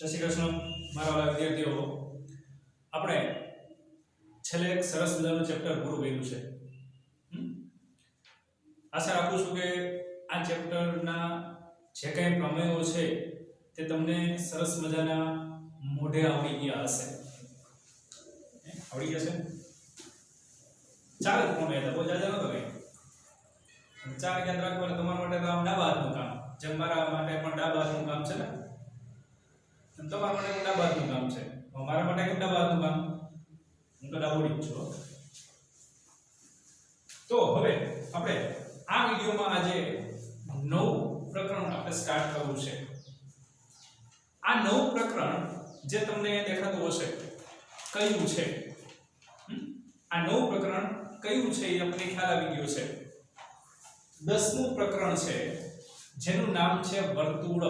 જય શ્રી કૃષ્ણ મારા વાલા વિદ્યાર્થીઓ, આપણે છેલ્લે એક સરસ મજાનું ચેપ્ટર પૂરું કર્યું છે. આશા રાખું છું કે આ ચેપ્ટરના જે કંઈ પ્રમેયો છે તે તમને સરસ મજાના મોઢે આવડી ગયા હશે. આવડી ગયા છે? ચાર જ પ્રમેય હતા, બહુ જાજા નતો કંઈ. ચાર યાદ રાખવાના તમારા માટે તો આમ ડાબા હાથનું કામ, જેમ મારા માટે પણ ડાબા હાથનું કામ છે ને, તમારા માટે ડાબા હાથનું કામ છે. મારા માટે કેમ ડાબા હાથનું કામ? હું તો ડાબોડી જ છું. તો હવે આપણે આ વિડિયોમાં આજે નવું પ્રકરણ આપણે સ્ટાર્ટ કરવું છે. આ નવું પ્રકરણ જે તમને દેખાતું હશે કયું છે, આ નવું પ્રકરણ કયું છે એ આપણે ખ્યાલ આવી ગયો છે. 10મું પ્રકરણ છે જેનું નામ છે વર્તુળ.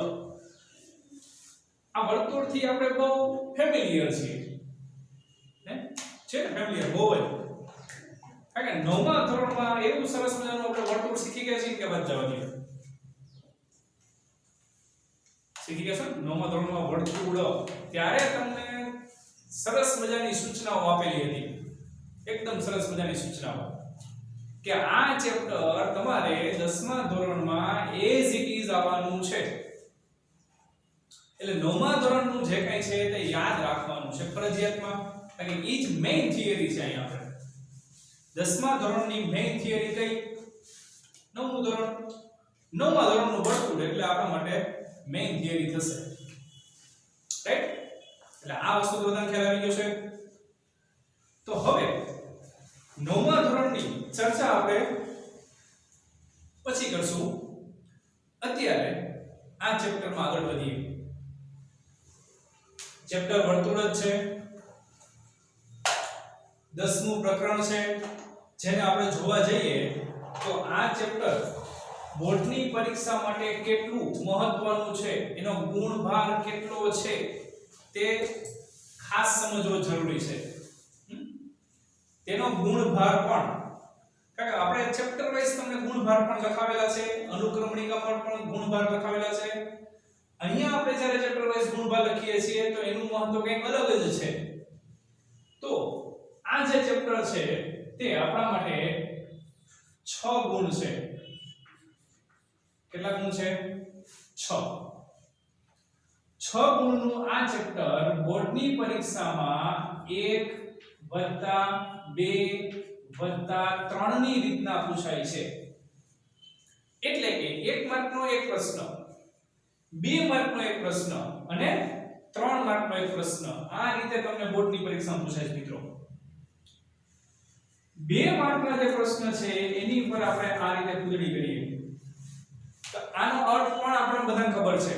આ વર્તુળથી આપણે બહુ ફેમિલિયર છીએ, છે ને ફેમિલિયર બહુ જ. કારણ કે 9મા ધોરણમાં એવું સરસ મજાનું આપણે વર્તુળ શીખી ગયા છીએ કે વાત જવા દઈએ. શીખી ગયા છો 9મા ધોરણમાં વર્તુળ, ત્યારે તમને સરસ મજાની સૂચનાઓ આપેલી હતી, એકદમ સરસ મજાની સૂચનાઓ કે આ ચેપ્ટર તમારે 10મા ધોરણમાં એઝ ઇટ ઇઝ આવવાનું છે. એટલે 9મા ધોરણનું જે કંઈ છે તે યાદ રાખવાનું છે ફરજિયાતમાં, કારણ કે ઈ જ મેઈન થિયરી છે. અહીંયા આપણે 10મા ધોરણની મેઈન થિયરી કઈ? 9મું ધોરણ, 9મા ધોરણનું વર્તુળ એટલે આપણા માટે મેઈન થિયરી થશે, રાઈટ? એટલે આ વસ્તુ તો બધાને ખ્યાલ આવી ગયો છે. તો હવે 9મા ધોરણની ચર્ચા આપણે પછી કરશું. અત્યારે આ ચેપ્ટરમાં આગળ વધીએ. ચેપ્ટર વર્તુળ જ છે, 10મું પ્રકરણ છે, જેને આપણે જોવા જઈએ તો આ ચેપ્ટર બોર્ડની પરીક્ષા માટે કેટલું મહત્વનું છે, એનો ગુણભાર કેટલો છે તે ખાસ સમજવો જરૂરી છે. તેનો ગુણભાર પણ, કારણ કે આપણે ચેપ્ટર વાઇઝ તમને ગુણભાર પણ લખાવેલા છે, અનુક્રમણિકામાં પણ ગુણભાર લખાવેલા છે. અહીંયા આપણે જ્યારે ચેપ્ટર વાઇઝ ગુણભાર લખીએ છીએ તો એનું મહત્વ કંઈક અલગ જ છે. તો આ જે ચેપ્ટર છે તે આપણા માટે 6 ગુણ છે. કેટલા ગુણ છે? 6 ગુણનું આ ચેપ્ટર બોર્ડની પરીક્ષામાં 1+2+3 ની રીતના પૂછાય છે. એટલે કે 1 માર્કનો એક પ્રશ્ન, 2 માર્કનો એક પ્રશ્ન અને 3 માર્કનો એક પ્રશ્ન, આ રીતે તમને બોર્ડની પરીક્ષામાં પૂછાય છે મિત્રો. 2 માર્કના જે પ્રશ્ન છે એની ઉપર આપણે આ રીતે ફૂદડી કરીએ તો આનો અર્થ પણ આપણને બધાને ખબર છે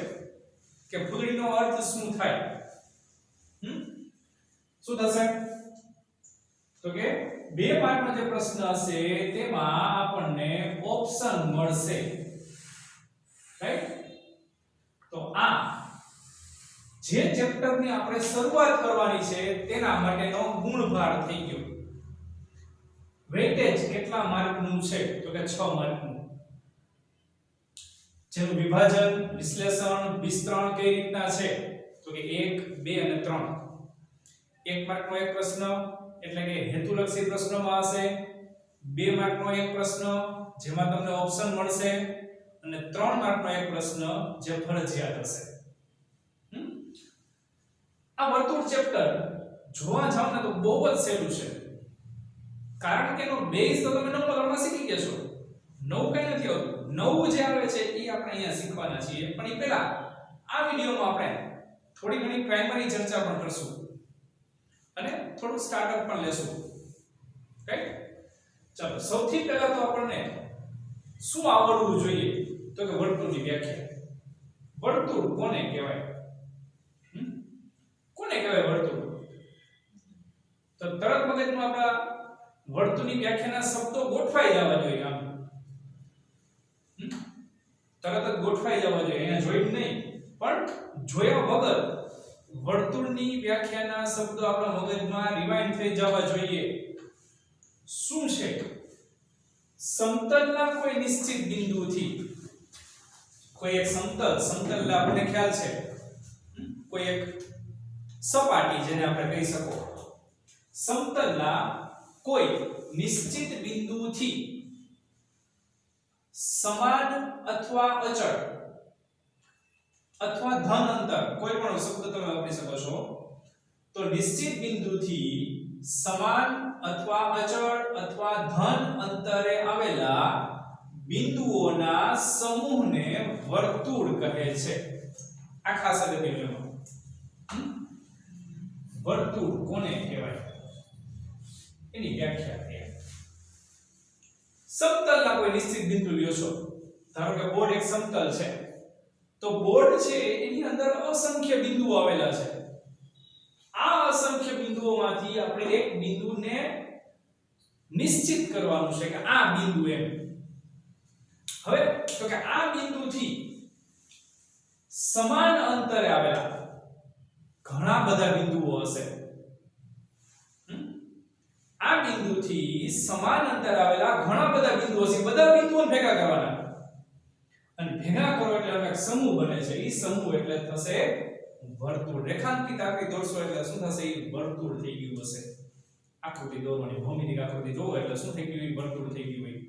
કે ફૂદડીનો અર્થ શું થાય. શું થશે? તો કે 2 માર્કનો જે પ્રશ્ન હશે તેમાં આપણને ઓપ્શન મળશે, રાઈટ? તો આ જે ચેપ્ટરની આપણે શરૂઆત કરવાની છે તેના માટેનો ગુણભાર થઈ ગયો. વેઇટેજ કેટલા માર્કનું છે? તો કે 6 માર્કનું. જેનું વિભાજન, વિશ્લેષણ, વિસ્તરણ કઈ રીતના છે? તો કે 1, 2 અને 3. 1 માર્કનો એક પ્રશ્ન એટલે કે હેતુલક્ષી પ્રશ્નોમાં હશે, 2 માર્કનો એક પ્રશ્ન જેમાં તમને ઓપ્શન મળશે અને 3 માર્કનો એક પ્રશ્ન જે ફરજિયાત હશે. આ વર્તુળ ચેપ્ટર જોવા જાવ ને તો બહુ જ સહેલું છે, કારણ કે એનો બેઝ તો તમે 9મા ધોરણમાં શીખી ગયા છો. નવું કઈ નથી આવતું, નવું જે આવે છે એ આપણે અહીંયા શીખવાના છીએ. પણ એ પહેલા આ વિડિયોમાં આપણે થોડી ઘણી પ્રાઇમરી ચર્ચા પણ કરશું અને થોડું સ્ટાર્ટઅપ પણ લેશું, રાઈટ? ચાલો, સૌથી પહેલા તો આપણને શું આવડવું જોઈએ? તો કે વર્તુળની વ્યાખ્યા. વર્તુળ કોને કહેવાય? કોને કહેવાય વર્તુળ? તો તરત મગજમાં આપણા વર્તુળની વ્યાખ્યાના શબ્દો ગોઠવાઈ જવા જોઈએ. આમ તરત જ ગોઠવાઈ જવા જોઈએ, એને જોઈને નહીં પણ જોયા વગર વર્તુળની વ્યાખ્યાના શબ્દો આપણા મગજમાં રિવાઇન્ડ થઈ જવા જોઈએ. શું છે? સમતલના કોઈ નિશ્ચિત બિંદુથી, કોઈ એક સમતલ, સમતલ આપણને ખ્યાલ છે કોઈ એક સપાટી જેને આપણે કહી શકો સમતલના કોઈ નિશ્ચિત બિંદુથી સમાન અથવા અચળ અથવા ધન અંતર કોઈ પણ શબ્દ તમે વાપરી શકો છો તો નિશ્ચિત બિંદુથી સમાન અથવા અચળ અથવા ધન અંતરે આવેલા બિંદુઓના સમૂહને વર્તુળ કહે છે આ ખાસ અગત્યનું વર્તુળ કોને કહેવાય એની વ્યાખ્યા છે સમતલના કોઈ નિશ્ચિત બિંદુ લ્યો છો ધારો કે બોર્ડ એક સમતલ છે તો બોર્ડ છે એની અંદર અસંખ્ય બિંદુઓ આવેલા છે આ અસંખ્ય બિંદુઓમાંથી આપણે એક બિંદુને નિશ્ચિત કરવાનું છે કે આ બિંદુ એમ હવે તો કે આ બિંદુથી સમાન અંતરે આવેલા ઘણા બધા બિંદુઓ હશે આ બિંદુથી સમાન અંતરે આવેલા ઘણા બધા બિંદુઓ હશે બધા બિંદુઓને ભેગા કરવાના અને ભેગા કરો એટલે એક સમૂહ બને છે ઈ સમૂહ એટલે થશે વર્તુળ રેખાંકિત આકૃતિ દોરશો એટલે શું થશે ઈ વર્તુળ થઈ ગયું હશે આકૃતિ દોરવાની ભૌમિતિક આકૃતિ જોવો એટલે શું થઈ ગયું વર્તુળ થઈ ગયું હોય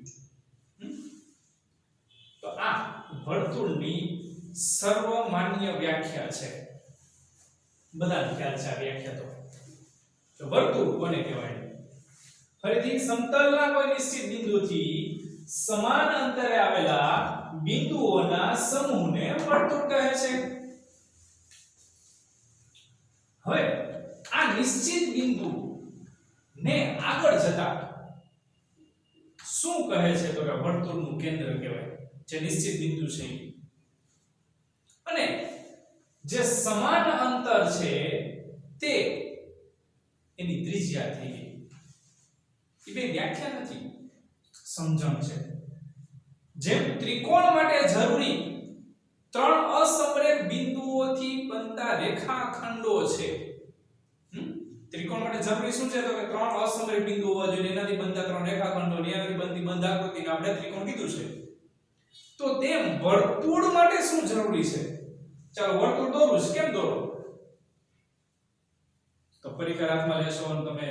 તો આ વર્તુળની સર્વમાન્ય વ્યાખ્યા છે બધાને ખ્યાલ છે આ વ્યાખ્યા તો વર્તુળ કોને કહેવાય ફરીથી સમતલના કોઈ નિશ્ચિત બિંદુથી સમાન અંતરે આવેલા બિંદુઓના સમૂહને વર્તુળ કહે છે હવે આ નિશ્ચિત બિંદુ ને આગળ જતા શું કહે છે તો કે વર્તુળનું કેન્દ્ર કહેવાય જે નિશ્ચિત બિંદુ છે અને જે સમાન અંતર છે તે એની ત્રિજ્યા થઈ ગઈ એ બે વ્યાખ્યા નથી સમજણ છે જેમ ત્રિકોણ માટે જરૂરી ત્રણ અસમરેખ બિંદુઓથી બનતા રેખાખંડો છે ત્રિકોણ માટે જરૂરી શું છે તો કે ત્રણ અસમરેખ બિંદુઓ હોવા જોઈએ એનાથી બનતા ત્રણ રેખાખંડો એનાથી બનતી બંધાકૃતિને આપણે ત્રિકોણ કીધું છે તો તેમ વર્તુળ માટે શું જરૂરી છે ચાલો વર્તુળ દોરવું છે કેમ દોરો તો પરિકર હાથમાં લેશો અને તમે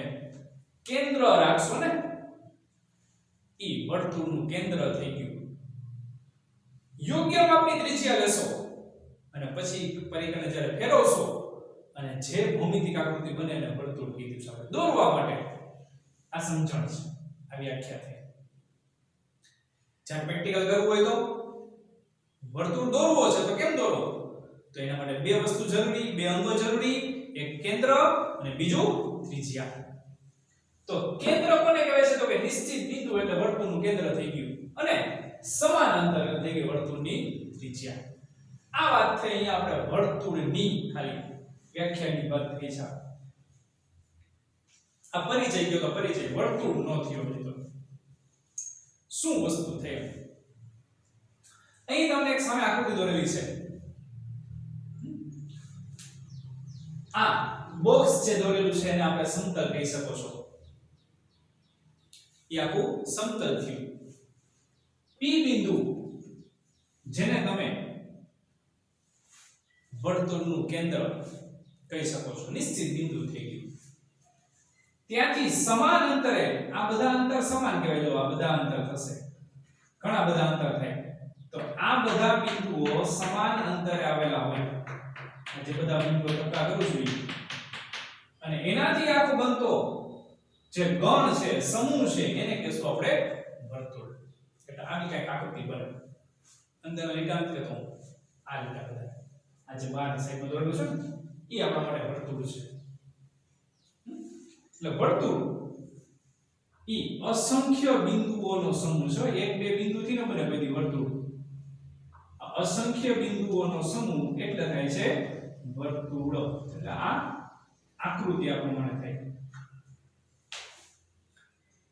કેન્દ્ર રાખશો ને ઈ વર્તુળનું કેન્દ્ર થઈ ગયું યોગ્ય માપની ત્રિજ્યા લેશો અને પછી પરિકરને જ્યારે ફેરવશો અને જે ભૌમિતિક આકૃતિ બને એને વર્તુળ કીધું છે દોરવા માટે આ સમજણ છે આ વ્યાખ્યા થઈ જ્યારે પ્રેક્ટિકલ કરવું હોય તો વર્તુળ દોરવો છે તો કેમ દોરો તો એના માટે બે વસ્તુ જરૂરી બે અંગો જરૂરી એક કેન્દ્ર અને બીજું ત્રિજ્યા તો કેન્દ્ર કોને કહેવાય છે તો કે નિશ્ચિત બિંદુ એટલે વર્તુળનું કેન્દ્ર થઈ ગયું અને સમાન અંતર એટલે થઈ ગયું વર્તુળની ત્રિજ્યા આ વાત થઈ અહીંયા આપણે વર્તુળની ખાલી વ્યાખ્યાની વાત થઈ છે આ પરિચય ગયો તો પરિચય વર્તુળ નો થયો તો શું વસ્તુ થઈ અહીં તમને એક સામે આકૃતિ દોરેલી છે આ બોક્સ જે દોરેલું છે એને આપણે સમતલ કહી શકો છો એ આખું સમતલ થયું P બિંદુ જેને તમે વર્તુળનું કેન્દ્ર કહી શકો છો નિશ્ચિત બિંદુ થઈ ગયું ત્યાંથી સમાન અંતરે આ બધા અંતર સમાન કહેવાય જો આ બધા અંતર થશે ઘણા બધા અંતર થાય તો આ બધા બિંદુઓ સમાન અંતરે આવેલા હોય જે બધા બિંદુઓ ટકા કરું છું અને એનાથી આખો બનતો જે ગણ છે સમૂહ છે એને કહેશું આપણે વર્તુળ એટલે આની કઈક આકૃતિ બને અંદર લીટાંત કહેતો આ લીટા બધા આ જે બહારની સાઈડમાં દોરેલું છે ને એ આપણા માટે વર્તુળ છે એટલે વર્તુળ ઈ અસંખ્ય બિંદુઓનો સમૂહ છે એક બે બિંદુથી ન બને બધી વર્તુળ અસંખ્ય બિંદુઓનો સમૂહ એટલે થાય છે વર્તુળ એટલે આ આકૃતિ આ પ્રમાણે થાય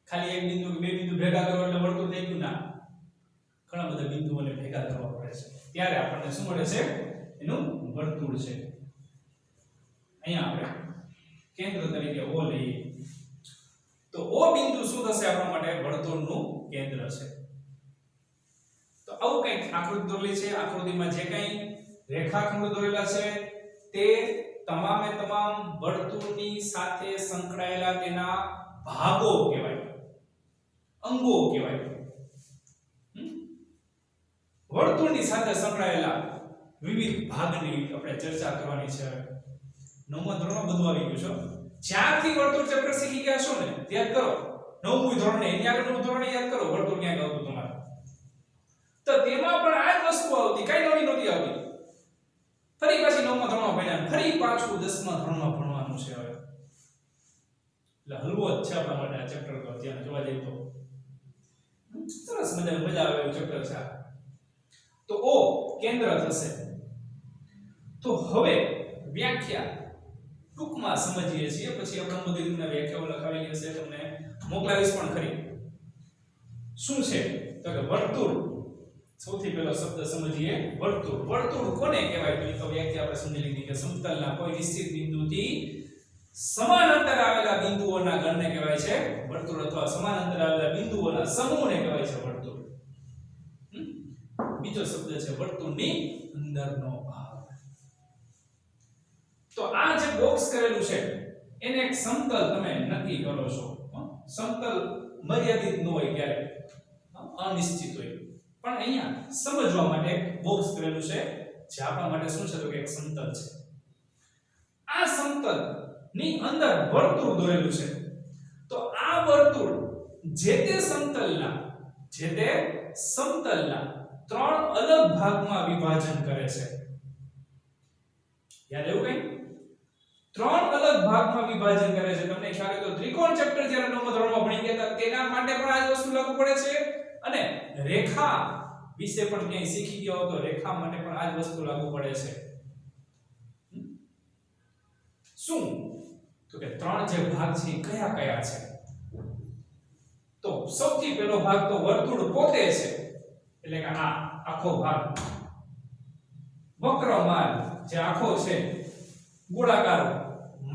ખાલી એક બિંદુ બે બિંદુ ભેગા કરો એટલે વર્તુળ થઈ ગયું ના ઘણા બધા બિંદુઓને ભેગા કરવા પડે છે ત્યારે આપણને શું મળે છે એનું વર્તુળ છે અહીંયા આપણે કેન્દ્ર તરીકે O લઈએ તો O બિંદુ શું થશે આપણા માટે વર્તુળનું કેન્દ્ર છે તો આવું કંઈક આકૃતિ દોરેલી છે આકૃતિમાં જે કંઈ રેખાખંડ દોરેલા છે તે તમામે તમામ વર્તુળની સાથે સંકળાયેલા તેના ભાગો કહેવાય, અંગો કહેવાય. વર્તુળની સાથે સંકળાયેલા વિવિધ ભાગની આપણે ચર્ચા કરવાની છે. નવમા ધોરણમાં બધું આવી ગયું છે. જ્યારથી વર્તુળ ચેપ્ટર શીખી ગયા છો ને યાદ કરો, નવમું ધોરણ ને એની આગળનું ધોરણ યાદ કરો, વર્તુળ ક્યાં આવતું તમારે. તો તેમાં પણ આ જ વસ્તુ આવતી, કઈ નવી નહોતી આવતી. ફરી પાછી નવમા ધોરણમાં ભણ્યા, ફરી પાછું 10મા ધોરણમાં ભણવાનું છે હવે. એટલે હલવો જ છે આપણા માટે આ ચેપ્ટર તો ત્યાં જોવા જઈએ તો સરસ મજા આવે એવું ચેપ્ટર છે. તો ઓ કેન્દ્ર થશે. તો હવે વ્યાખ્યા ટૂંકમાં સમજીએ છીએ, પછી આપણે બધી રીતના વ્યાખ્યાઓ લખાવેલી હશે, તમને મોકલાવીશ પણ ખરી. શું છે તો કે વર્તુળ. સૌથી પહેલો શબ્દ સમજીએ વર્તુળ. વર્તુળ કોને કહેવાય તો વ્યાખ્યા આપણે સમજી લીધી કે સમતલના કોઈ નિશ્ચિત બિંદુથી સમાન અંતરે આવેલા બિંદુઓના ગણને કહેવાય છે વર્તુળ, અથવા સમાન અંતરે આવેલા બિંદુઓના સમૂહને કહેવાય છે વર્તુળ. બીજો શબ્દ છે વર્તુળની અંદરનો ભાગ. તો આ જે બોક્સ કરેલું છે એને એક સમતલ તમે નક્કી કરો છો. સમતલ મર્યાદિત ન હોય, ક્યારે અનિશ્ચિત હોય, પણ અહીંયા સમજવા માટે એક બોક્સ કરેલું છે જે આપણા માટે શું છે તો કે એક સમતલ છે. આ સમતલ ની અંદર વર્તુળ દોરેલું છે. તો આ વર્તુળ જે તે સમતલના ત્રણ અલગ ભાગમાં વિભાજન કરે છે. યાદ એવું કઈ? ત્રણ અલગ ભાગમાં વિભાજન કરે છે. તમને ખ્યાલ હોય તો ત્રિકોણ ચેપ્ટર જ્યારે નવમા ધોરણમાં ભણી ગયા હતા તેના માટે પણ આ જ વસ્તુ લાગુ પડે છે, અને રેખા વિશે પણ ક્યાંય શીખી ગયા હો તો રેખા માટે પણ આ જ વસ્તુ લાગુ પડે છે. શું તો કે ત્રણ જે ભાગ છે કયા કયા છે? તો સૌથી પહેલો ભાગ તો વર્તુળ પોતે છે, એટલે કે આ આખો ભાગ. વક્ર માર્ગ જે આખો છે, ગોળાકાર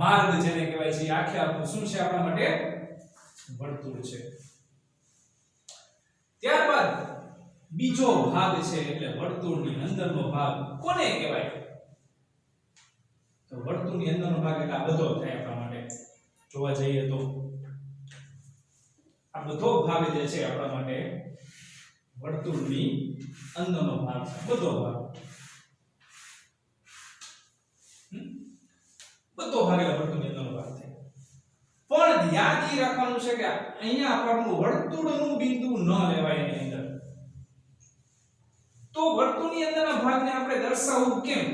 માર્ગ જેને કહેવાય છે, આખે આખું શું છે આપણા માટે? વર્તુળ છે. ત્યારબાદ બીજો ભાગ છે એટલે વર્તુળની અંદરનો ભાગ કોને કહેવાય? તો વર્તુળની અંદરનો ભાગ એટલે આ બધો થાય આપણા માટે. જોવા જઈએ તો આ બધો ભાગ જે છે આપણા માટે વર્તુળની અંદરનો ભાગ છે. બધો ભાગ એટલે વર્તુળની અંદરનો ભાગ થાય. પણ યાદ એ રાખવાનું છે કે અહીંયા આપણું વર્તુળનું બિંદુ ન લેવાય એની અંદર. તો વર્તુળની અંદરના ભાગને આપણે દર્શાવવું કેમ?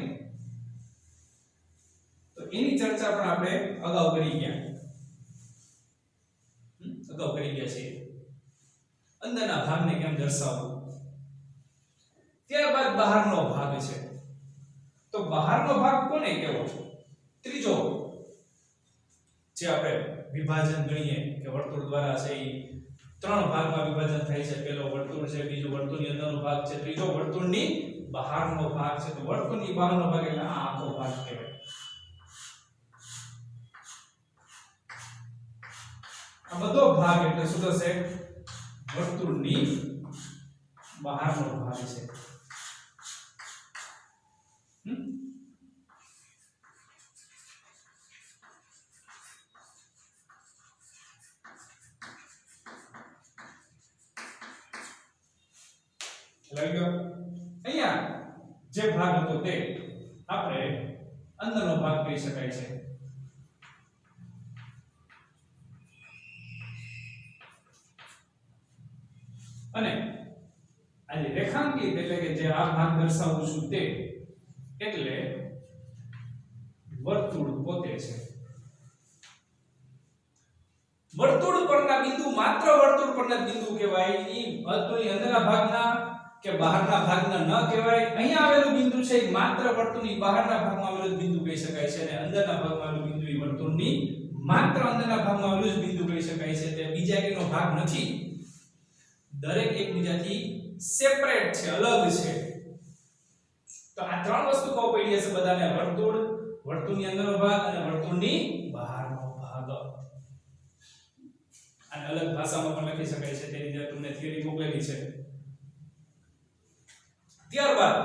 તો એની ચર્ચા પણ આપણે અગાઉ કરી ગયા છીએ. અંદરના ભાગને કેમ દર્શાવવું. ત્યારબાદ બહારનો ભાગ છે. તો બહારનો ભાગ કોને કહેવો? ત્રીજો જે આપણે વિભાજન ગણીએ કે વર્તુળ દ્વારા છે એ ત્રણ ભાગમાં વિભાજન થાય છે. પહેલો વર્તુળ છે, બીજો વર્તુળની અંદરનો ભાગ છે, ત્રીજો વર્તુળની બહારનો ભાગ છે. તો વર્તુળની બહારનો ભાગ એટલે આ આખો ભાગ કહેવાય. આ બધો ભાગ એટલે શું થશે? વર્તુળની બહારનો ભાગ છે. અહીંયા જે ભાગ હતો તે આપણે અંદરનો ભાગ કહી શકાય છે. અને આ જે રેખાંકિત એટલે કે જે આ ભાગ દર્શાવું છું તે એટલે વર્તુળ પોતે છે. વર્તુળ પરના બિંદુ માત્ર વર્તુળ પરના બિંદુ કહેવાય. ઈ વર્તુળની અંદરના ભાગના કે બહારના ભાગના ન કહેવાય. અહીંયા આવેલું બિંદુ છે એ માત્ર વર્તુળની બહારના ભાગમાં આવેલું બિંદુ કહી શકાય છે, અને અંદરના ભાગમાં આવેલું બિંદુ એ વર્તુળની માત્ર અંદરના ભાગમાં આવેલું જ બિંદુ કહી શકાય છે. તે બીજા એકનો ભાગ નથી. દરેક એકબીજાથી સેપરેટ છે, અલગ છે. તો આ ત્રણ વસ્તુ કહો પડી હશે બધાને: વર્તુળ, વર્તુળની અંદરનો ભાગ અને વર્તુળની બહારનો ભાગ. અને અલગ ભાષામાં પણ લખી શકાય છે, તેની જે તમને થિયરી મોકલેલી છે. ત્યારબાદ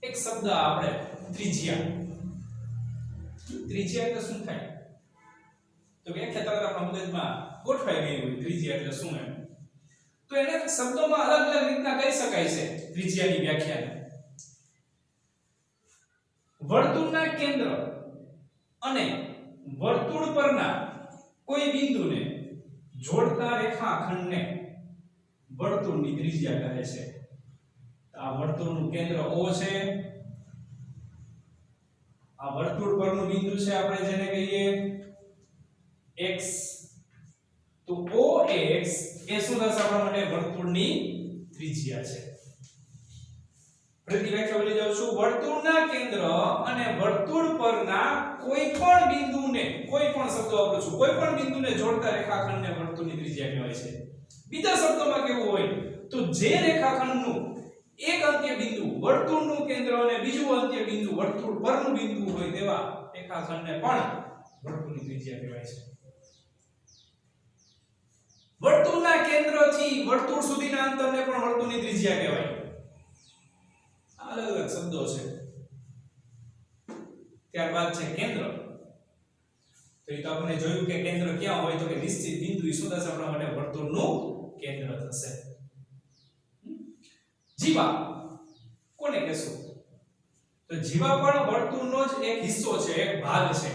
એક શબ્દ આપણે ત્રિજ્યા. ત્રિજ્યા એટલે શું થાય? તો વ્યાખ્યા તરત આપણા મગજમાં ગોઠવાઈ ગઈ હોય ત્રિજ્યા એટલે શું એમ. તો એને શબ્દોમાં અલગ અલગ રીતના કહી શકાય છે ત્રિજ્યાની વ્યાખ્યાને. વર્તુળના કેન્દ્ર અને વર્તુળ પરના કોઈ બિંદુને જોડતા રેખાખંડને વર્તુળની ત્રિજ્યા કહે છે. આ વર્તુળનું કેન્દ્ર O છે, આ વર્તુળ પરનું બિંદુ છે આપણે જેને કહીએ x. તો OX એ શું થશે આપણા માટે? વર્તુળની ત્રિજ્યા છે. ફરીથી વ્યાખ્યા બોલી જાઉં છું. વર્તુળના કેન્દ્ર અને વર્તુળ પરના કોઈ પણ બિંદુને, કોઈ પણ શબ્દ વાપરું છું, કોઈ પણ બિંદુને જોડતા રેખાખંડને વર્તુળની ત્રિજ્યા કહેવાય છે. બીજા શબ્દોમાં કેવું હોય તો જે રેખાખંડનું એક અંત્ય બિંદુ વર્તુળનું કેન્દ્ર અને બીજું અંત્ય બિંદુ વર્તુળ પરનું બિંદુ હોય તેવા રેખાખંડને પણ વર્તુળની ત્રિજ્યા કહેવાય છે. વર્તુળના કેન્દ્રથી વર્તુળ સુધીના અંતરને પણ વર્તુળની ત્રિજ્યા કહેવાય. અલગ અલગ શબ્દો છે. ત્યારબાદ છે કેન્દ્ર. તો એ તો આપણે જોયું કે કેન્દ્ર ક્યાં હોય તો કે નિશ્ચિત બિંદુ એ શું થશે આપણા માટે? વર્તુળનું કેન્દ્ર થશે. જીવા કોને કહેશું? તો જીવા પણ વર્તુળનો જ એક હિસ્સો છે, એક ભાગ છે.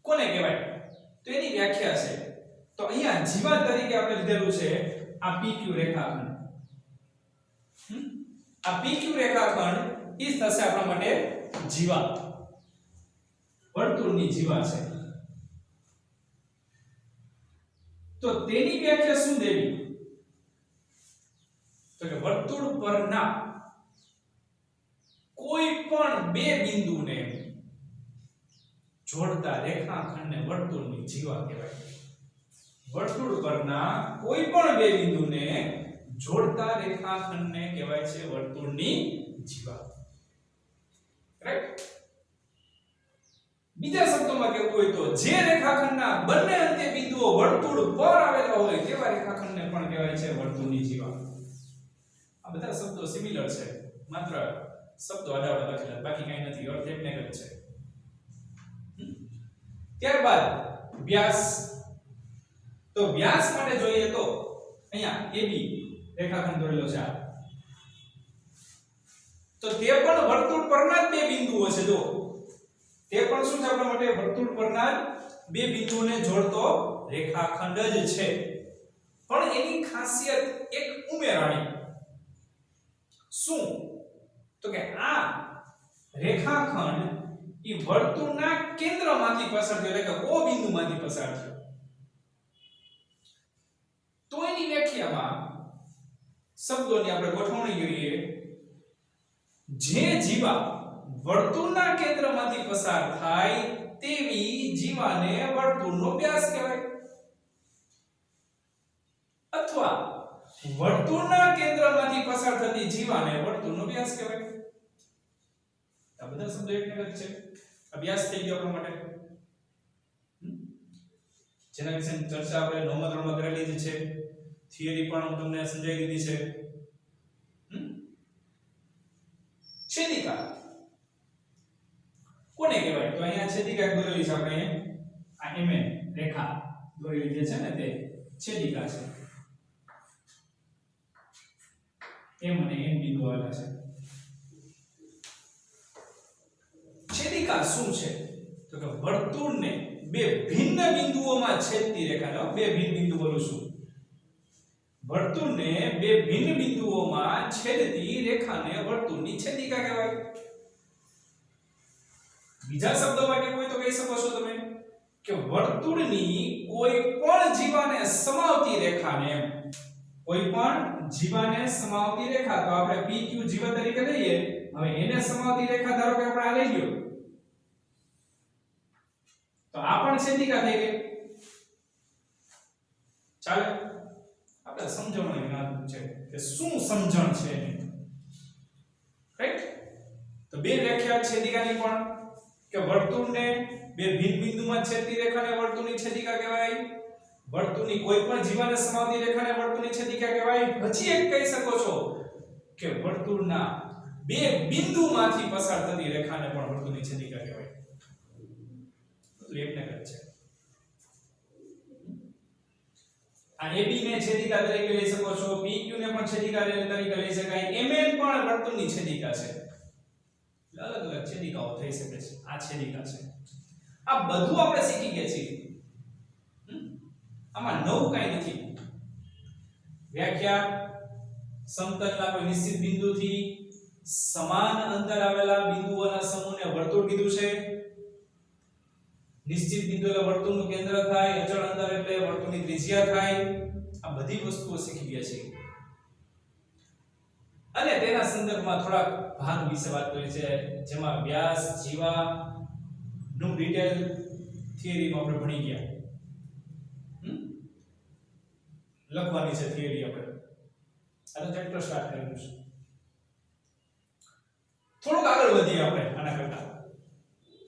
કોને કહેવાય? તો એની વ્યાખ્યા છે. તો અહીંયા જીવા તરીકે આપણે લીધેલું છે આ PQ રેખાખંડ. આ PQ રેખાખંડ ઈ થશે આપણા માટે જીવા. વર્તુળની જીવા છે. તો તેની વ્યાખ્યા શું દેવી? તો કે વર્તુળ પરના કોઈ પણ બે બિંદુને જોડતા રેખાખંડને વર્તુળની જીવા કહેવાય. વર્તુળ પરના કોઈ પણ બે બિંદુને જોડતા રેખાખંડને કહેવાય છે વર્તુળની જીવા. રાઈટ? બીજા શબ્દોમાં કહેવું હોય તો જે રેખાખંડના બંને અંત્ય બિંદુઓ વર્તુળ પર આવેલા હોય તેવા રેખાખંડને પણ કહેવાય છે વર્તુળની જીવા. આ બધા શબ્દો સિમિલર છે, માત્ર શબ્દો અડાવડા લખેલા, બાકી કઈ નથી, અર્થ એકને એક જ છે. ત્યારબાદ વ્યાસ. તો વ્યાસ માટે જોઈએ તો અહીંયા AB રેખાખંડ દોરેલો છે. તો તે પણ વર્તુળ પરના જ બે બિંદુઓ છે. જો તે પણ શું છે આપણા માટે? વર્તુળ પરના બે બિંદુઓને જોડતો રેખાખંડ જ છે. પણ એની ખાસિયત એક ઉમેરાણી. શું? તો કે આ રેખાખંડ ઈ વર્તુળના કેન્દ્રમાંથી પસાર થયો, એટલે કે O બિંદુમાંથી પસાર થયો. તો એની વ્યાખ્યામાં શબ્દોની આપણે ગોઠવણી કરીએ. જે જીવા વર્તુળના કેન્દ્રમાંથી પસાર થાય તેવી જીવાને વર્તુળનો વ્યાસ કહેવાય. અથવા વર્તુળના કેન્દ્રમાંથી પસાર થતી જીવાને વર્તુળનો વ્યાસ કહેવાય. આ બધા શબ્દો એકને એક છે. અભ્યાસ થઈ ગયો આપણા માટે. જેના વિશે ચર્ચા આપણે 9મા ધોરણમાં કરેલી જ છે. થિયરી પણ હું તમને સમજાવી દીધી છે. છેદિકા કોને કહેવાય? તો અહીંયા છેદિકા દોરેલી છે આપણે. આ MN રેખા દોરેલી જે છે ને તે છેદિકા છે. M અને N બિંદુ આવેલા છે. છેદિકા શું છે? તો કે વર્તુળને બે ભિન્ન બિંદુઓમાં છેદતી રેખા. બે ભિન્ન બિંદુ બોલું છું. વર્તુળને બે ભિન્ન બિંદુઓમાં છેદતી રેખાને વર્તુળની છેદિકા કહેવાય. બીજા શબ્દોમાં કેવું હોય તો કહી શકો છો તમે કે વર્તુળની કોઈ પણ જીવાને સમાવતી રેખાને, કોઈ પણ જીવાને સમાવતી રેખા, તો આપણે PQ જીવા તરીકે લઈએ. હવે એને સમાવતી રેખા ધારો કે આપણે આ લઈ લ્યો, તો આ પણ છેદિકા થઈ ગઈ. ચાલે આપણે સમજણની વાત છે કે શું સમજણ છે એની. રાઈટ? તો બે વ્યાખ્યા છેદિકાની પણ કે વર્તુળને બે ભિન્ન બિંદુમાં છેદતી રેખાને વર્તુળની છેદિકા કહેવાય. વર્તુળની કોઈ પણ જીવાને સમાવતી રેખાને વર્તુળની છેદિકા કહેવાય. હજી એક કહી શકો છો કે વર્તુળના બે બિંદુમાંથી પસાર થતી રેખાને પણ વર્તુળની છેદિકા કહેવાય. તો એકને જ છે. આ AB ને છેદિકા તરીકે લઈ શકો છો, PQ ને પણ છેદિકા તરીકે લઈ શકાય, MN પણ વર્તુળની છેદિકા છે. અલગ અલગ છેદિકાઓ થઈ શકે છે. આ છેદિકા છે. આ બધું આપણે શીખી ગયા છીએ. આમાં નવું કાંઈ નથી. વ્યાખ્યા સમતલના કોઈ નિશ્ચિત બિંદુથી સમાન અંતર આવેલા બિંદુઓના સમૂહને વર્તુળ કીધું છે. નિશ્ચિત બિંદુ એટલે વર્તુળનું કેન્દ્ર થાય, અચળ અંતર એટલે વર્તુળની ત્રિજ્યા થાય. આ બધી વસ્તુઓ શીખી ગયા છે. અને તેના સંદર્ભમાં થોડાક ભાગ વિશે વાત કરી છે, જેમાં વ્યાસ, જીવા નું ડિટેલ થિયરીમાં આપણે ભણી ગયા. લખવાની છે થિયરી આપણે. આ ચેપ્ટર સ્ટાર્ટ કર્યું છે. થોડુંક આગળ વધીએ આપણે આના કરતા.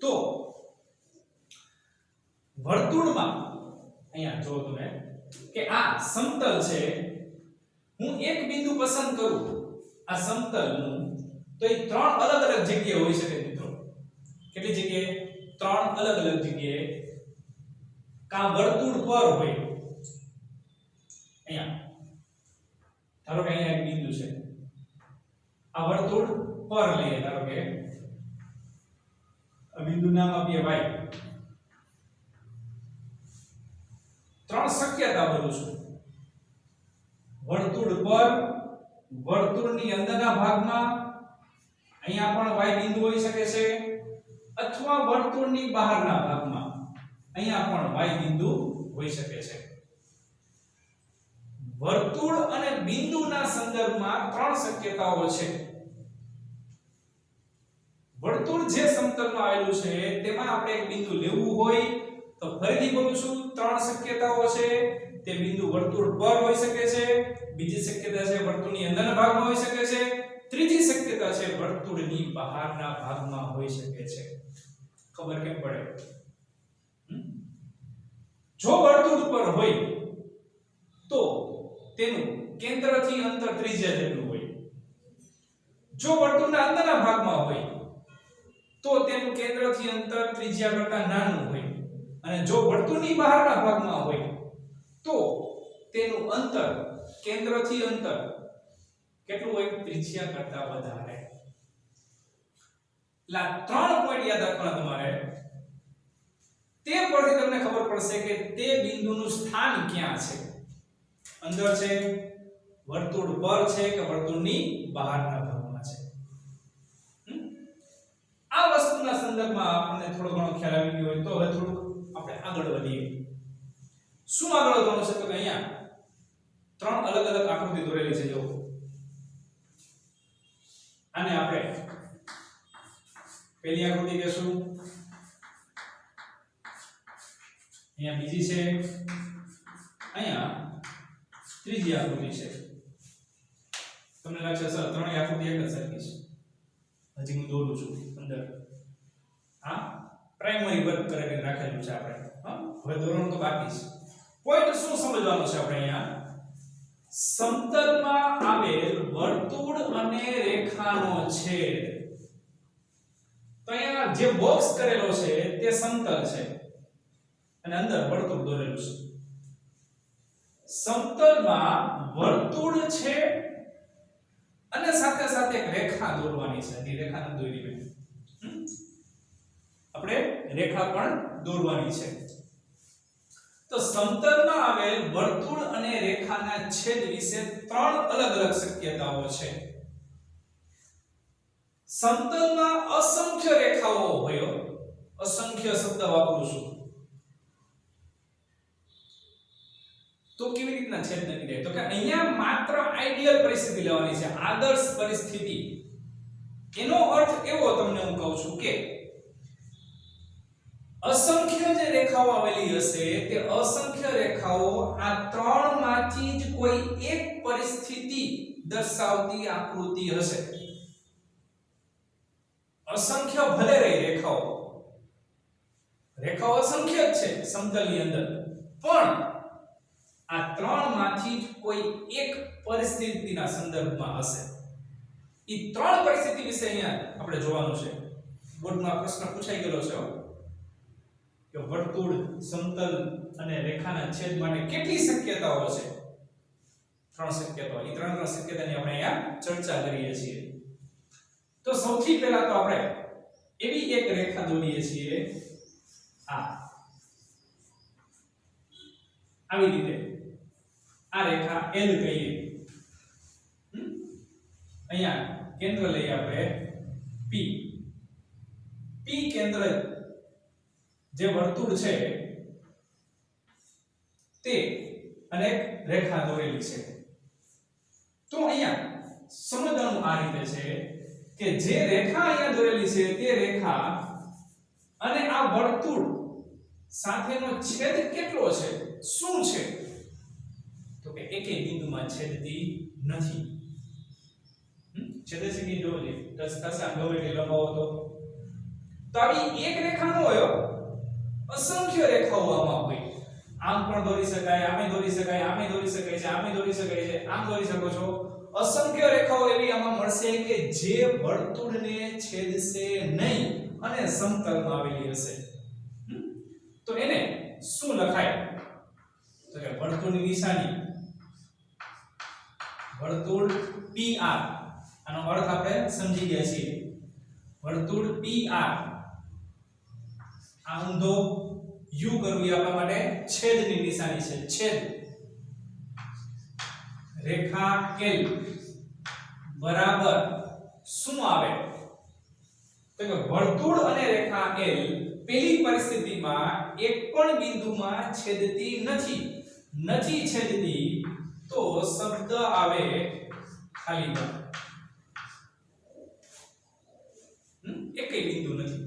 તો વર્તુળમાં અહીંયા જો તમે કે આ સમતલ છે, હું એક બિંદુ પસંદ કરું આ સમતલનું, તો એ ત્રણ અલગ અલગ જગ્યાએ હોઈ શકે મિત્રો. કેટલી જગ્યાએ? ત્રણ અલગ અલગ જગ્યાએ. કા વર્તુળ પર હોય. અહીંયા ધારો કે અહીંયા એક બિંદુ છે, આ વર્તુળ પર લઈએ. ધારો કે આ બિંદુ નામ આપીએ y. ત્રણ શક્યતા બોલું છું. વર્તુળ પર, વર્તુળની અંદરના ભાગમાં, અહીંયા પણ y બિંદુ હોઈ શકે છે, અથવા વર્તુળની બહારના ભાગમાં, અહીંયા પણ y બિંદુ હોઈ શકે છે. વર્તુળ અને બિંદુના સંદર્ભમાં ત્રણ શક્યતાઓ છે. વર્તુળ જે સમતલમાં આવેલું છે તેમાં આપણે એક બિંદુ લેવું હોય તો ફરીથી બોલું છું, ત્રણ શક્યતાઓ છે. તે બિંદુ વર્તુળ પર હોઈ શકે છે, બીજી શક્યતા છે વર્તુળની અંદરના ભાગમાં હોઈ શકે છે, ત્રીજી શક્યતા છે વર્તુળની બહારના ભાગમાં હોઈ શકે છે. ખબર કેમ પડે? જો વર્તુળ પર હોય તો તેનું કેન્દ્રથી અંતર ત્રિજ્યા જેટલું હોય. જો વર્તુળના અંદરના ભાગમાં હોય તો તેનું કેન્દ્રથી અંતર ત્રિજ્યા કરતાં નાનું હોય. અને જો વર્તુળની બહારના ભાગમાં હોય તો તેનું અંતર કેન્દ્રથી અંતર કેટલું હોય? ત્રિજ્યા કરતાં વધારે. એટલે ત્રણ પોઈન્ટ યાદ રાખવાના તમારે. તે પરથી તમને ખબર પડશે કે તે બિંદુનું સ્થાન ક્યાં છે. અંદર છે, વર્તુળ પર છે કે વર્તુળની બહારના ભાગમાં છે. આ વસ્તુના સંદર્ભમાં આપણને થોડો ઘણો ખ્યાલ આવી ગયો હોય તો હવે થોડું આપણે આગળ વધીએ. શું આગળ વધવાનું છે? તો અહીંયા ત્રણ અલગ અલગ આકૃતિ દોરેલી છે. જો આને આપણે પહેલી આકૃતિ કહેશું, અહીંયા બીજી છે, અહીંયા ત્રીજી આકૃતિ છે. તમને લાગશે સર ત્રણેય આકૃતિ એક જ સરખી છે. હજી હું દોરું છું અંદર. આ પ્રાઇમરી વર્ક કરીને રાખેલું છે આપણે. હવે દોરવાનું તો બાકી છે. પોઈન્ટ શું સમજવાનું છે આપણે? અહીંયા સમતલમાં આવેલ વર્તુળ અને રેખાનો છેદ. તો અહીંયા જે બોક્સ કરેલો છે તે સમતલ છે અને અંદર વર્તુળ દોરેલું છે. સમતલમાં વર્તુળ છે અને સાથે સાથે એક રેખા દોરવાની છે. આ રેખા ન દોરી મેં, આપણે રેખા પણ દોરવાની છે. તો સમતલમાં આવેલ વર્તુળ અને રેખાના છેદ વિશે ત્રણ અલગ અલગ શક્યતાઓ છે. સમતલમાં અસંખ્ય રેખાઓ હોય. અસંખ્ય શબ્દ વાપરું છું. તો કેવી રીતના છેદ નક્કી થાય? તો કે અહીંયા માત્ર આઈડિયલ પરિસ્થિતિ લેવાની છે, આદર્શ પરિસ્થિતિ. એનો અર્થ એવો તમને હું કહું છું કે અસંખ્ય જે રેખાઓ આવેલી હશે તે અસંખ્ય રેખાઓ આ ત્રણમાંથી જ કોઈ એક પરિસ્થિતિ દર્શાવતી આકૃતિ હશે. અસંખ્ય ભલે રહી રેખાઓ, રેખાઓ અસંખ્ય જ છે સમતલની અંદર, પણ આ ત્રણમાંથી જ કોઈ એક પરિસ્થિતિના સંદર્ભમાં હશે. ઈ ત્રણ પરિસ્થિતિ વિશે અહીંયા આપણે જોવાનું છે. બોર્ડમાં પ્રશ્ન પૂછાઈ ગયેલો છે કે વર્તુળ, સમતલ અને રેખાના છેદ માટે કેટલી શક્યતાઓ છે? ત્રણ શક્યતાઓ. ઈ ત્રણ શક્યતાની આપણે અહીંયા ચર્ચા કરીએ છીએ. તો સૌથી પહેલા તો આપણે એવી એક રેખા દોરીએ છીએ, આવી રીતે. આ રેખા L કહીએ. અહીંયા કેન્દ્ર લઈએ આપણે P. P કેન્દ્ર જે વર્તુળ છે તે અને એક રેખા દોરેલી છે. તો અહીંયા સમજવાનું આ રીતે છે કે જે રેખા અહીંયા દોરેલી છે તે રેખા અને આ વર્તુળ સાથેનો છેદ કેટલો છે, શું છે? તો કે એકેય બિંદુમાં છેદતી નથી. છેદે છે કે જોજે 10 થશે ગમે લંબાવો તો આવી એક રેખા ન હોય, અસંખ્ય રેખાઓ આમાં હોય. આમ પણ દોરી શકાય, આમે દોરી શકાય, આમે દોરી શકાય છે, આમે દોરી શકાય છે, આમ દોરી શકો છો. અસંખ્ય રેખાઓ એવી આમાં મળશે કે જે વર્તુળને છેદશે નહીં અને સમતલમાં આવેલી હશે. તો એને શું લખાય? તો કે વર્તુળની નિશાની, વર્તુળ PR. આનો અર્થ આપણે સમજી ગયા છીએ. વર્તુળ PR, આ ઊંધો U કરવી આપણા માટે છેદની નિશાની છે. છેદ. રેખા L બરાબર શું આવે? તો કે વર્તુળ અને રેખા L પેલી પરિસ્થિતિમાં એક પણ બિંદુમાં છેદતી નથી. નથી છેદતી તો શબ્દ આવે ખાલી બહાર. એકેય બિંદુ નથી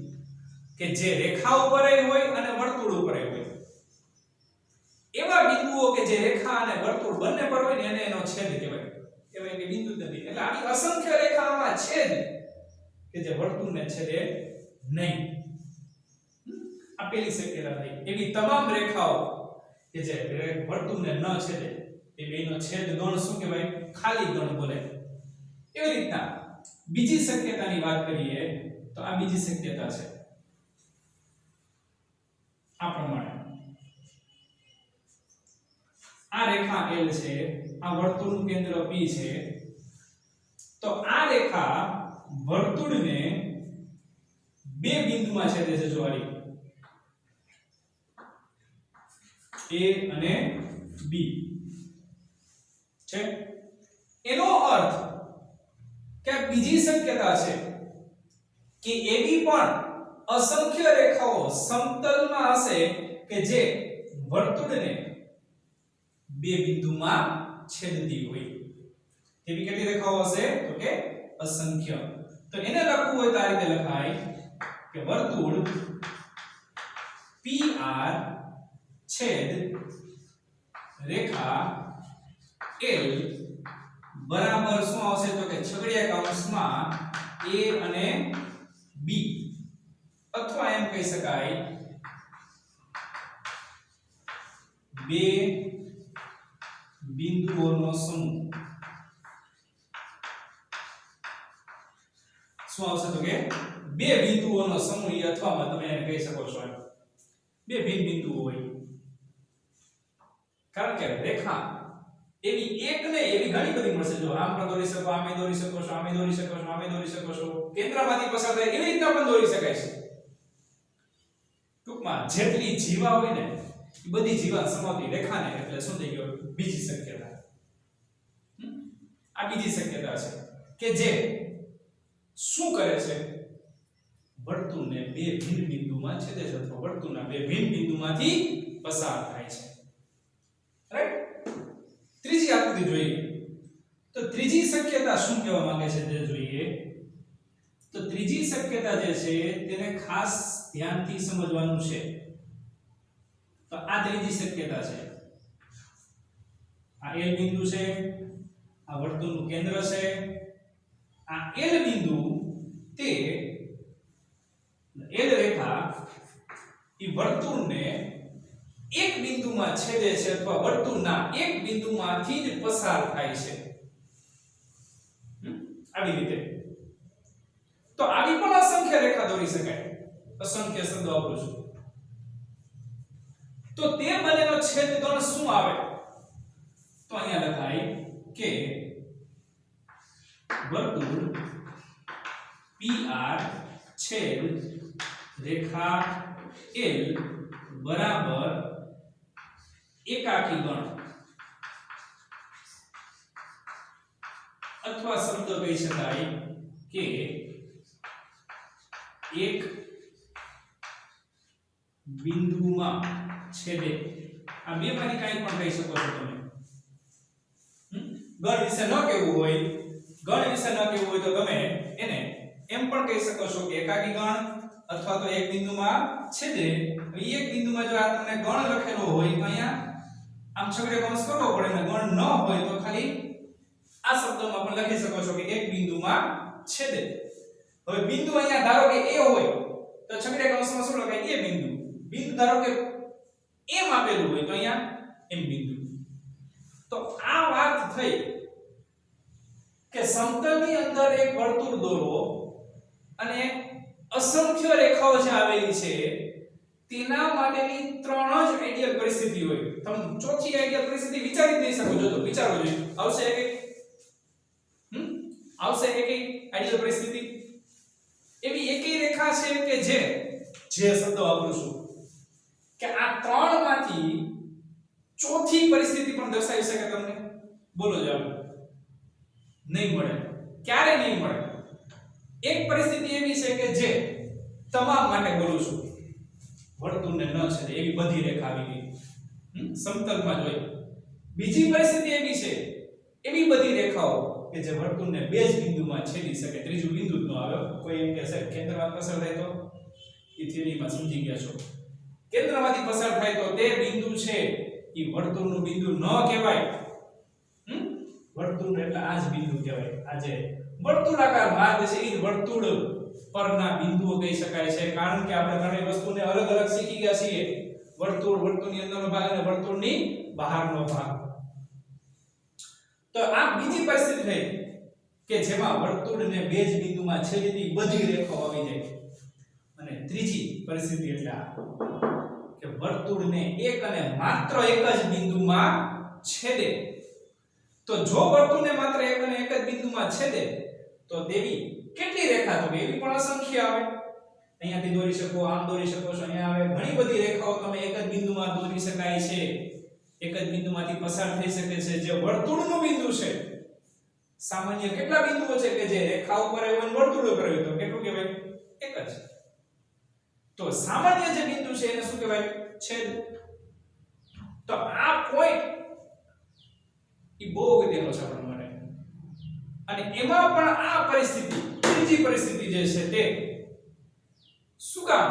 કે જે રેખા ઉપર હોય અને વર્તુળ ઉપર હોય. એવા બિંદુઓ કે જે રેખા અને વર્તુળ બંને પર હોય ને એને એનો છેદ કહેવાય. એવા કે બિંદુ જ નથી. એટલે આવી અસંખ્ય રેખાઓમાં છેદ કે જે વર્તુળને છેદે નહીં. આ પેલી શક્યતા થઈ. એવી તમામ રેખાઓ કે જે વર્તુળને ન છેદે એ બેનો છેદ ગણ શું કહેવાય? ખાલી ગણ બોલાય. એવી રીતના બીજી શક્યતાની વાત કરીએ તો આ બીજી શક્યતા છે. આ પ્રમાણે આ રેખા L છે, આ વર્તુળનું કેન્દ્ર P છે. તો આ રેખા વર્તુળને બે બિંદુમાં છેદે છે. જો આ A અને B છે. એનો અર્થ કે બીજી શક્યતા છે કે એવી પણ અસંખ્ય રેખાઓ સમતલમાં હશે કે જે વર્તુળને બે બિંદુમાં છેદતી હોય. એવી કેટલી રેખાઓ હશે? તો કે અસંખ્ય. તો એને લખવું હોય તો આ રીતે લખાય કે વર્તુળ PR છેદ રેખા L બરાબર શું આવશે? તો કે છગડીયા કૌંસમાં A અને B, અથવા એમ કહી શકાય બે બિંદુઓનો સમૂહ. શું આવશે? તો કે બે બિંદુઓનો સમૂહ, અથવા તમે એને કહી શકો છો બે ભિન્ન બિંદુઓ હોય. કારણ કે રેખા એવી એક ને એવી ઘણી બધી મળશે. જો આમ પણ દોરી શકો, આમે દોરી શકો છો, આમે દોરી શકો છો, આમે દોરી શકો છો, કેન્દ્રમાંથી પસાર થાય એવી રીતના પણ દોરી શકાય છે. ટૂંકમાં જેટલી જીવા હોય ને એ બધી જીવા સમાવતી રેખાને એટલે શું થઈ ગયો? બીજી શક્યતા. આ બીજી શક્યતા છે કે જે શું કરે છે? વર્તુળને બે ભિન્ન બિંદુમાં છેદે છે અથવા વર્તુળના બે ભિન્ન બિંદુમાંથી પસાર થાય છે. રાઈટ? ત્રીજી આકૃતિ જોઈએ તો ત્રીજી શક્યતા શું કહેવા માંગે છે તે જોઈએ. તો ત્રીજી શક્યતા જે છે તેને ખાસ ધ્યાનથી સમજવાનું છે. તો આ ત્રીજી શક્યતા છે. આ L બિંદુ છે, આ વર્તુળનું કેન્દ્ર છે. આ L બિંદુ તે L રેખા એ વર્તુળને એક બિંદુમાં છેદે છે અથવા વર્તુળના એક બિંદુમાંથી જ પસાર થાય છે. આવી રીતે અસંખ્ય રેખા દોરી શકાય, અસંખ્ય શબ્દ વાપરું છું. તો તે બંનેનો છેદગણ શું આવે? તો અહીંયા લખાય કે વર્તુળ PR છેદ રેખા L બરાબર એકાકી ગણ, અથવા શબ્દ કહી શકાય કે એક બિંદુમાં છેદે. આ બે માંથી કંઈ પણ કહી શકો છો તમે. ગણ વિશે ન કહેવું હોય, તો તમે એને એમ પણ કહી શકો છો કે એકાકી ગણ અથવા તો એક બિંદુમાં છેદે. એક બિંદુમાં જો આ તમને ગણ લખેલો હોય તો અહીંયા આમ છગડે કૌંસ કરવો પડે, ને ગણ ન હોય તો ખાલી આ શબ્દમાં પણ લખી શકો છો કે એક બિંદુમાં છેદે. હવે બિંદુ અહીંયા ધારો કે A હોય તો છગડે કૌંસમાં શું લખાય? એ બિંદુ. બિંદુ ધારો કે એમ આપેલું હોય તો અહીંયા એમ બિંદુ. તો આ વાત થઈ કે સમતલની અંદર એક વર્તુળ દોરો અને અસંખ્ય રેખાઓ જે આવેલી છે તેના માટેની ત્રણ જ આઈડિયલ પરિસ્થિતિ હોય. તમે ચોથી આઈડિયલ પરિસ્થિતિ વિચારી જ નહીં શકો. જો તો વિચારો જોઈએ, આવશે એક આઈડિયલ પરિસ્થિતિ. એવી એકેય રેખા છે કે જે શબ્દ વાપરું છું કે આ ત્રણ માંથી ચોથી પરિસ્થિતિ પણ દર્શાવી શકે તમને? બોલો જવાબ. નહીં મળે. ક્યારે નહીં મળે? એક પરિસ્થિતિ એવી છે કે જે તમામ માટે બોલું છું, વર્તુળને ન છેદે એવી બધી રેખા આવી ગઈ સમતલમાં જોઈ. બીજી પરિસ્થિતિ એવી છે, એવી બધી રેખાઓ કે જે વર્તુળને બે જ બિંદુમાં છેદી શકે, ત્રીજું બિંદુ જ ન આવે. કોઈ એમ કહેશે કેન્દ્રમાં પસાર થાય તો એ થિયરીમાં સમજી ગયા છો. કેન્દ્રમાંથી પસાર થાય તો તે બિંદુ છે એ વર્તુળનું બિંદુ ન કહેવાય. વર્તુળ એટલે આ જ બિંદુ કહેવાય. આ જે વર્તુળાકાર ભાગ છે એ વર્તુળ પરના બિંદુઓ કહી શકાય છે. કારણ કે આપણે ઘણી વસ્તુને અલગ અલગ શીખી ગયા છીએ. વર્તુળની અંદરનો ભાગ અને વર્તુળની બહારનો ભાગ. તો આ બીજી પરિસ્થિતિ થઈ કે જેમાં વર્તુળને બે જ બિંદુમાં છેદતી બધી રેખાઓ આવી જાય. અને ત્રીજી પરિસ્થિતિ એટલે આ કે વર્તુળને એક અને માત્ર એક જ બિંદુમાં છેદે. તો જો વર્તુળને માત્ર એક અને એક જ બિંદુમાં છેદે તો દેવી કેટલી રેખા? તો એવી પણ અસંખ્ય આવે. અહીંયાથી દોરી શકો, આમ દોરી શકો છો, અહીંયા આવે. ઘણી બધી રેખાઓ તમે એક જ બિંદુમાં દોરી શકાય છે. એક જ બિંદુમાંથી પસાર થઈ શકે છે. જે વર્તુળનું બિંદુ છે, સામાન્ય કેટલા બિંદુઓ છે કે જે રેખા ઉપર આવ્યો અને વર્તુળ ઉપર આવ્યો? તો કેટલું કહેવાય? એક જ. તો સામાન્ય જે બિંદુ છે એને શું કહેવાય? છેદ. તો આ પોઈન્ટ એ બહુ અગત્યનો છે આપણા માટે. અને એમાં પણ આ પરિસ્થિતિ, ત્રીજી પરિસ્થિતિ જે છે તે શું કામ?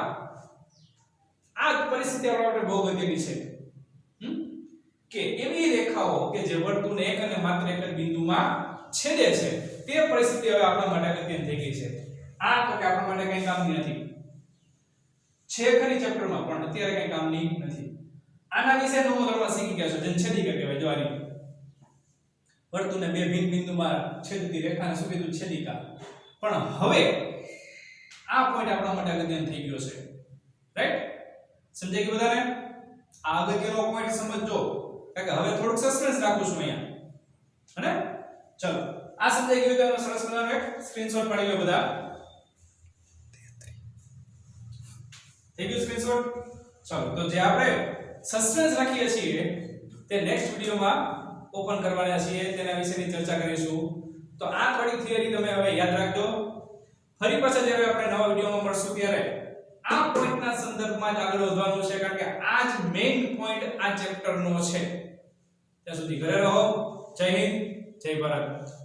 આ પરિસ્થિતિ આપણા માટે બહુ અગત્યની છે કે એવી રેખાઓ કે જે વર્તુળને એક અને માત્ર એક જ બિંદુમાં છેદે છે, તે પરિસ્થિતિ હવે આપણા માટે અગત્યની થઈ ગઈ છે. આ તો કે આપણા માટે કંઈ કામની નથી છે ખરી ચેપ્ટરમાં, પણ અત્યારે કંઈ કામની નથી. આના વિશે નવો ધર્મ શીખી ગયા છો, જેને છેદિકા કહેવાય. જો આની વર્તુળને બે ભિન્ન બિંદુમાં છેદતી રેખાને શું કીધું? છેદિકા. પણ હવે આ પોઈન્ટ આપણા માટે અગત્યનો થઈ ગયો છે. રાઈટ? સમજાઈ ગયું બધાને? આ અગત્યનો પોઈન્ટ સમજજો. કારણ કે હવે થોડુંક સસ્પેન્સ રાખું છું અહીંયા. અને ચલો આ સમજાઈ ગયું તો એનો સરસ મજાનો એક સ્ક્રીનશોટ પાડી લો બધા. થઈ ગયું સ્ક્રીનશોટ? ચલો તો જે આપણે સસ્પેન્સ રાખીએ છીએ તે નેક્સ્ટ વિડિયોમાં ઓપન કરવાના છીએ, તેના વિશેની ચર્ચા કરીશું. તો આ થોડી થિયરી તમે હવે યાદ રાખજો. ફરી પાછા જ્યારે આપણે નવા વિડિયોમાં મળશું ત્યારે આ પોઈન્ટના સંદર્ભમાં જ આગળ વધવાનું છે. કારણ કે આ જ મેઈન પોઈન્ટ આ ચેપ્ટરનો છે. ત્યાં સુધી ઘરે રહો. જય હિન્દ, જય ભારત.